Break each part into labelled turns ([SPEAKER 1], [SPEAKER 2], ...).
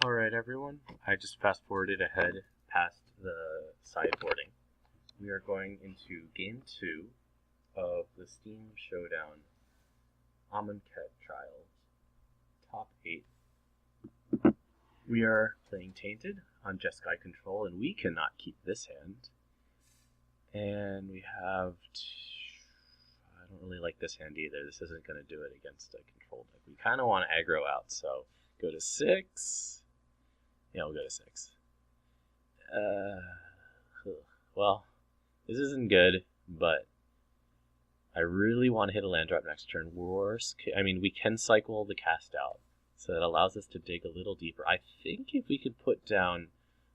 [SPEAKER 1] Alright everyone, I just fast forwarded ahead past the sideboarding. We are going into Game 2 of the Steam Showdown Amonkhet Trials, Top 8. We are playing TainteD on Jeskai control, and we cannot keep this hand. And we have... I don't really like this hand either. This isn't going to do it against a control deck. We kind of want to aggro out, so go to 6. Yeah, we'll go to 6. Well, this isn't good, but I really want to hit a land drop next turn. We can cycle the cast out, so that allows us to dig a little deeper. I think if we could put down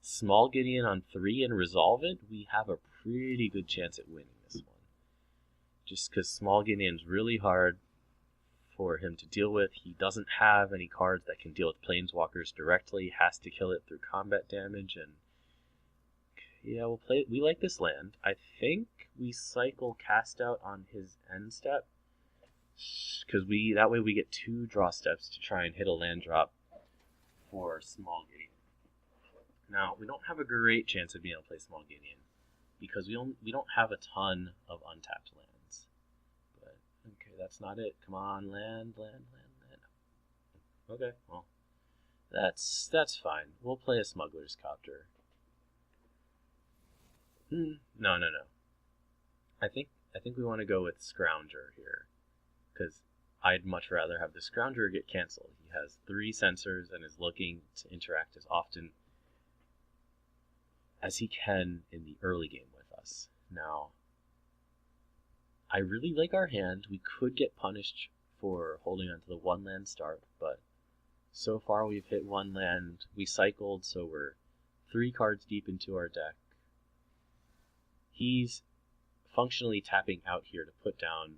[SPEAKER 1] Small Gideon on 3 and resolve it, we have a pretty good chance at winning this one. Just because Small Gideon's really hard for him to deal with. He doesn't have any cards that can deal with planeswalkers directly. He has to kill it through combat damage, and yeah, we like this land. I think we cycle cast out on his end step, because that way we get 2 draw steps to try and hit a land drop for Small Gideon. Now, we don't have a great chance of being able to play Small Gideon because we don't have a ton of untapped lands. Okay, that's not it. Come on, land. Okay, well, that's fine. We'll play a Smuggler's Copter. No. I think we want to go with Scrounger here, because I'd much rather have the Scrounger get canceled. He has 3 sensors and is looking to interact as often as he can in the early game with us. Now, I really like our hand. We could get punished for holding on to the 1 land start, but so far we've hit 1 land. We cycled, so we're 3 cards deep into our deck. He's functionally tapping out here to put down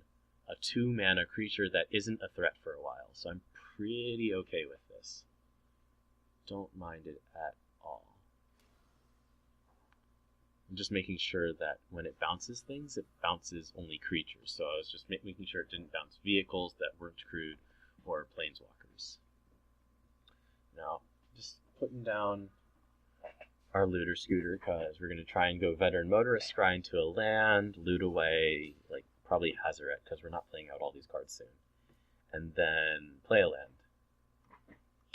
[SPEAKER 1] a 2-mana creature that isn't a threat for a while, so I'm pretty okay with this. Don't mind it at all. I'm just making sure that when it bounces things, it bounces only creatures. So I was just making sure it didn't bounce vehicles that weren't crewed or planeswalkers. Now, just putting down our Looter Scooter, because we're going to try and go Veteran Motorist, scry into a land, loot away, like probably Hazaret, because we're not playing out all these cards soon. And then play a land.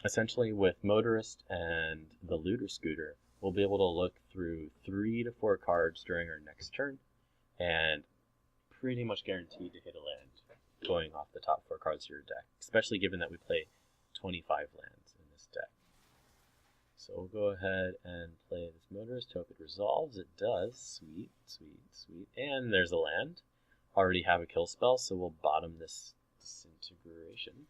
[SPEAKER 1] Essentially, with Motorist and the Looter Scooter, we'll be able to look through 3 to 4 cards during our next turn, and pretty much guaranteed to hit a land going off the top 4 cards of your deck, especially given that we play 25 lands in this deck. So we'll go ahead and play this Motorist, hope it resolves. It does. Sweet. And there's a land. Already have a kill spell, so we'll bottom this Disintegration.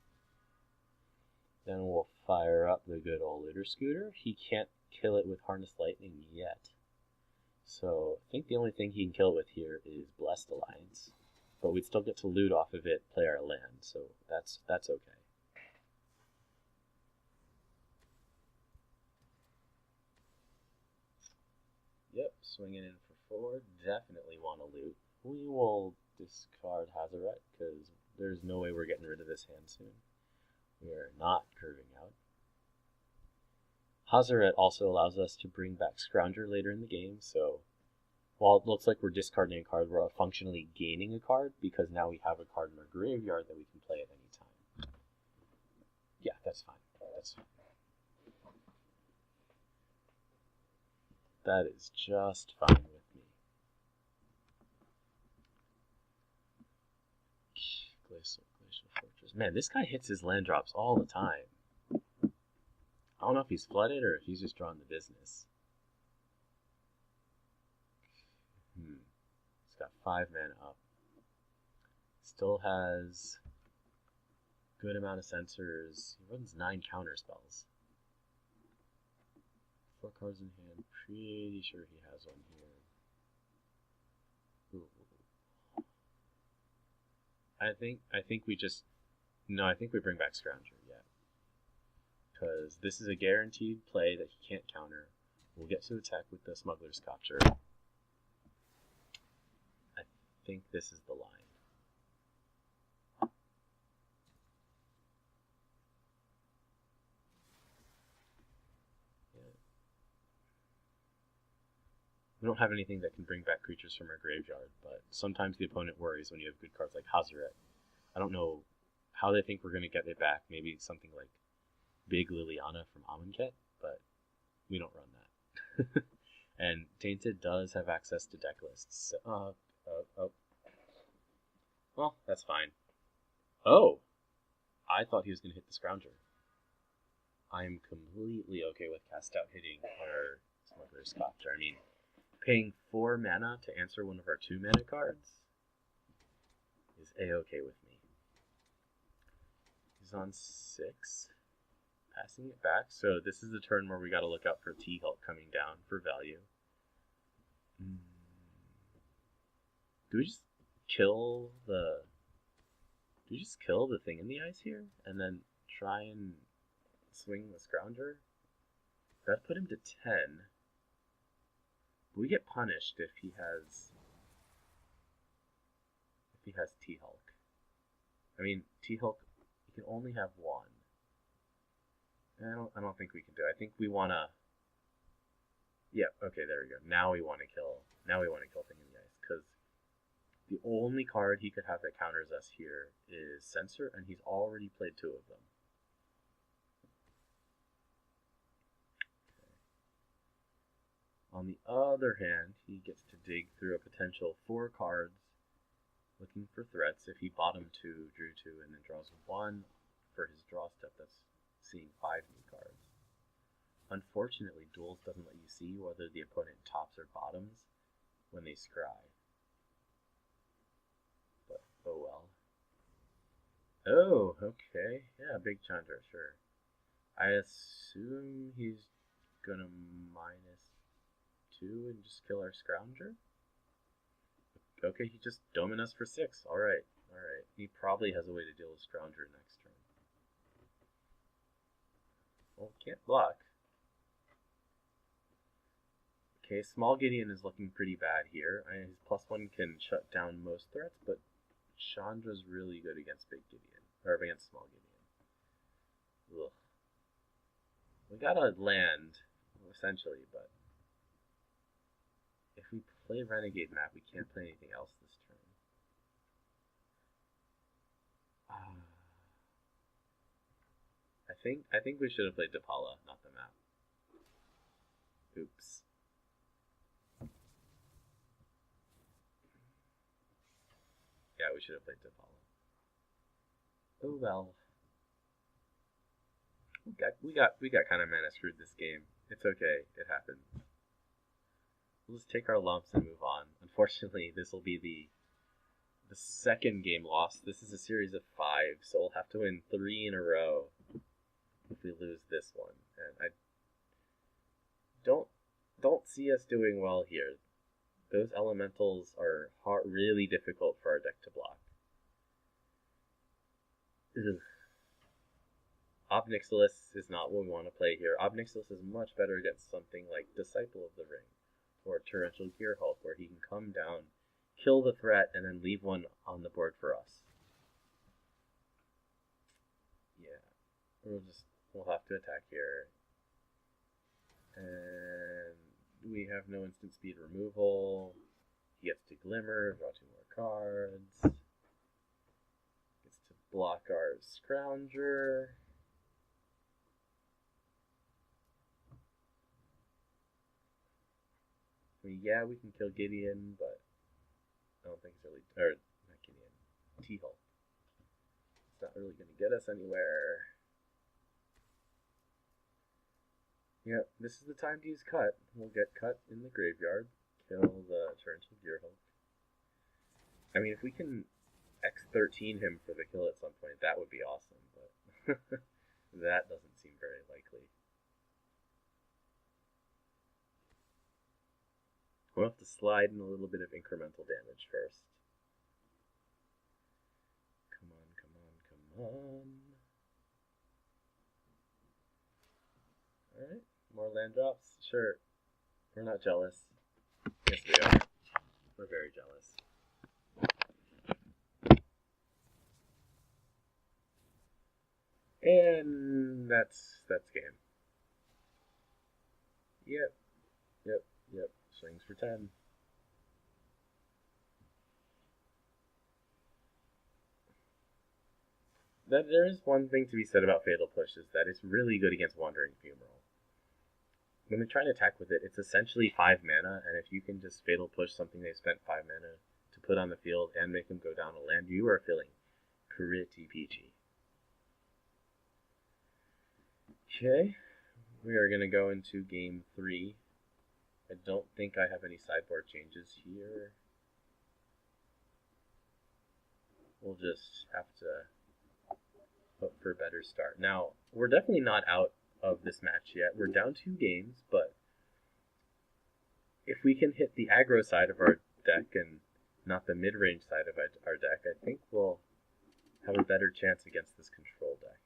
[SPEAKER 1] Then we'll fire up the good old Looter Scooter. He can't kill it with Harness Lightning yet. So I think the only thing he can kill it with here is Blessed Alliance. But we'd still get to loot off of it, play our land, so that's okay. Yep, swinging in for 4. Definitely want to loot. We will discard Hazaret, because there's no way we're getting rid of this hand soon. We are not curving out. Hazaret also allows us to bring back Scrounger later in the game, so while it looks like we're discarding a card, we're functionally gaining a card, because now we have a card in our graveyard that we can play at any time. Yeah, that's fine. That is just fine with me. Glacial Fortress. Man, this guy hits his land drops all the time. I don't know if he's flooded or if he's just drawing the business. He's got 5 mana up. Still has good amount of sensors. He runs 9 counter spells. 4 cards in hand. Pretty sure he has one here. Ooh. I think we just... No, I think we bring back Scrounger, yeah. Because this is a guaranteed play that he can't counter. We'll get to attack with the Smuggler's Copter. I think this is the line. We don't have anything that can bring back creatures from our graveyard, but sometimes the opponent worries when you have good cards like Hazaret. I don't know how they think we're going to get it back. Maybe something like Big Liliana from Amonkhet, but we don't run that. And TainteD does have access to deck lists. Well, that's fine. Oh! I thought he was going to hit the Scrounger. I'm completely okay with Cast Out hitting our Smuggler's Copter. I mean, paying 4 mana to answer one of our 2 mana cards is a-okay with me. He's on 6. Passing it back. So this is the turn where we got to look out for T-Hulk coming down for value. Do we just kill the... Do we just kill the thing in the ice here? And then try and swing the Scrounger? That'd put him to 10. But we get punished if he has T-Hulk. I mean, T-Hulk, he can only have 1. I don't think we can do it. I think we want to... Yeah, okay, there we go. Now we want to kill Thing in the Ice, because the only card he could have that counters us here is Censor, and he's already played 2 of them. Okay. On the other hand, he gets to dig through a potential 4 cards, looking for threats. If he bottom 2, drew 2, and then draws 1 for his draw step, that's seeing 5 new cards. Unfortunately, Duels doesn't let you see whether the opponent tops or bottoms when they scry. But, oh well. Oh, okay. Yeah, Big Chandra, sure. I assume he's gonna -2 and just kill our Scrounger? Okay, he just doming us for 6. Alright, alright. He probably has a way to deal with Scrounger next turn. Well, can't block. Okay, Small Gideon is looking pretty bad here. His +1 can shut down most threats, but Chandra's really good against Big Gideon, or against Small Gideon. Ugh. We got a land, essentially, but if we play Renegade Map, we can't play anything else this turn. I think we should have played Depala, not the map. Oops. Yeah, we should have played Depala. Oh well. We got kind of mana screwed this game. It's okay. It happens. We'll just take our lumps and move on. Unfortunately, this will be the second game lost. This is a series of 5, so we'll have to win 3 in a row if we lose this one. And I don't see us doing well here. Those elementals are really difficult for our deck to block. Ugh. Obnixilis is not what we want to play here. Obnixilis is much better against something like Disciple of the Ring or Torrential Gearhulk, where he can come down, kill the threat, and then leave one on the board for us. Yeah, we'll have to attack here. And we have no instant speed removal. He gets to Glimmer, draw 2 more cards. Gets to block our Scrounger. I mean, yeah, we can kill Gideon, but I don't think it's really... Or, not Gideon. T-Hulk. It's not really going to get us anywhere. Yep, this is the time to use Cut. We'll get Cut in the graveyard. Kill the Torrential Gearhulk. I mean, if we can X13 him for the kill at some point, that would be awesome, but that doesn't seem very likely. We'll have to slide in a little bit of incremental damage first. Come on, come on, come on. Alright, more land drops? Sure. We're not jealous. Yes, we are. We're very jealous. And that's game. Yep. Swings for 10. There is one thing to be said about Fatal Push, is that it's really good against Wandering Fumarole. When they're trying to attack with it, it's essentially 5 mana, and if you can just Fatal Push something they spent 5 mana to put on the field and make them go down a land, you are feeling pretty peachy. Okay, we are going to go into game 3. I don't think I have any sideboard changes here. We'll just have to hope for a better start. Now, we're definitely not out of this match yet. We're down 2 games, but if we can hit the aggro side of our deck and not the mid-range side of our deck, I think we'll have a better chance against this control deck.